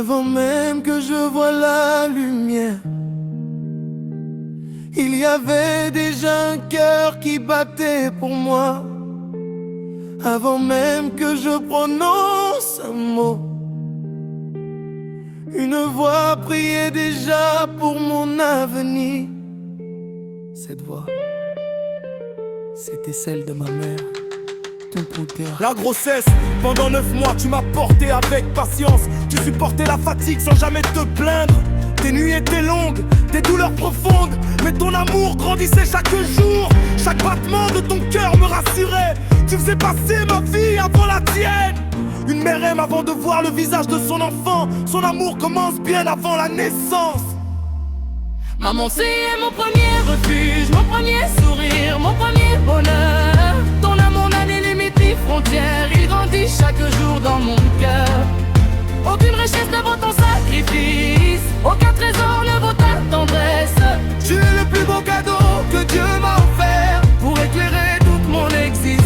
Avant même que je voie la lumière, il y avait déjà un cœur qui battait pour moi. Avant même que je prononce un mot, une voix priait déjà pour mon avenir. Cette voix, c'était celle de ma mère. La grossesse, pendant 9 mois, tu m'as porté avec patience. Tu supportais la fatigue sans jamais te plaindre. Tes nuits étaient longues, tes douleurs profondes, mais ton amour grandissait chaque jour. Chaque battement de ton cœur me rassurait. Tu faisais passer ma vie avant la tienne. Une mère aime avant de voir le visage de son enfant. Son amour commence bien avant la naissance. Maman, c'est mon premier refuge, mon premier sourire, mon premier bonheur. Ton amour n'a ni limite ni frontières, il grandit chaque jour dans mon cœur. Aucune richesse ne vaut ton sacrifice, aucun trésor ne vaut ta tendresse. Tu es le plus beau cadeau que Dieu m'a offert pour éclairer toute mon existence.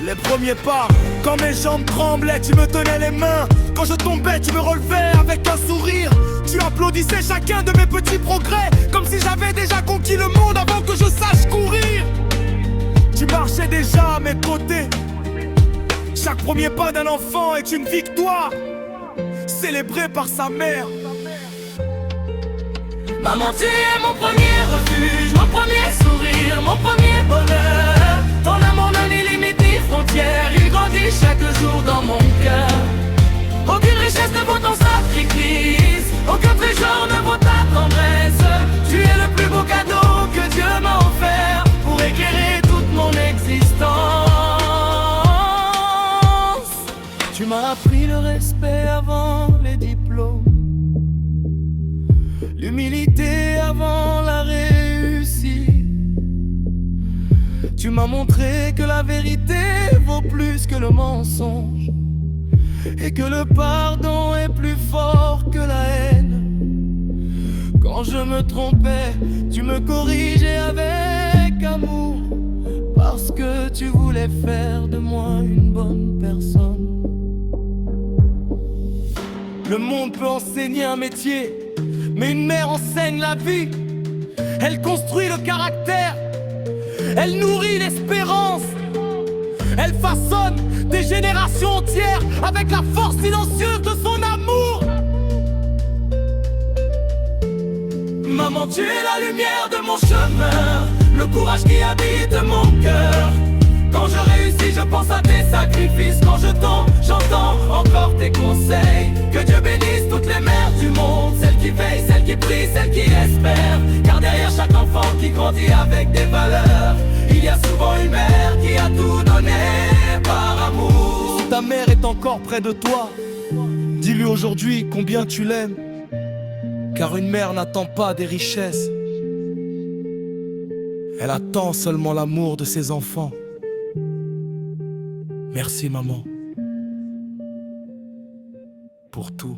Les premiers pas, quand mes jambes tremblaient, tu me tenais les mains. Quand je tombais, tu me relevais avec un sourire. Tu applaudissais chacun de mes petits progrès, comme si j'avais déjà conquis le monde avant que je sache courir. Tu marchais déjà à mes côtés. Chaque premier pas d'un enfant est une victoire, célébrée par sa mère. Maman, tu es mon premier refuge, mon premier sourire, mon premier bonheur. Ton amour n'a ni limite ni frontières, il grandit chaque jour dans mon cœur. Aucune richesse ne vaut ton sacrifice, aucun trésor ne vaut ta tendresse. Tu es le plus beau cadeau que Dieu m'a offert pour éclairer toute mon existence. Tu m'as appris le respect avant les diplômes, l'humilité avant la réussite. Tu m'as montré que la vérité vaut plus que le mensonge, et que le pardon est plus fort que la haine. Quand je me trompais, tu me corrigeais avec amour, parce que tu voulais faire de moi une bonne personne. Le monde peut enseigner un métier, mais une mère enseigne la vie. Elle construit le caractère, elle nourrit l'espérance, elle façonne des générations entières avec la force silencieuse de son amour. Maman, tu es la lumière de mon chemin, le courage qui habite mon cœur. Quand je réussis, je pense à tes sacrifices. Quand je tombe, j'entends encore tes conseils. Que Dieu bénisse toutes les mères du monde, celles qui veillent, celles qui prient, celles qui espèrent. Car derrière chaque enfant qui grandit avec des valeurs, il y a souvent une mère qui a tout donné par amour. Si ta mère est encore près de toi, dis-lui aujourd'hui combien tu l'aimes. Car une mère n'attend pas des richesses, elle attend seulement l'amour de ses enfants. Merci maman, pour tout.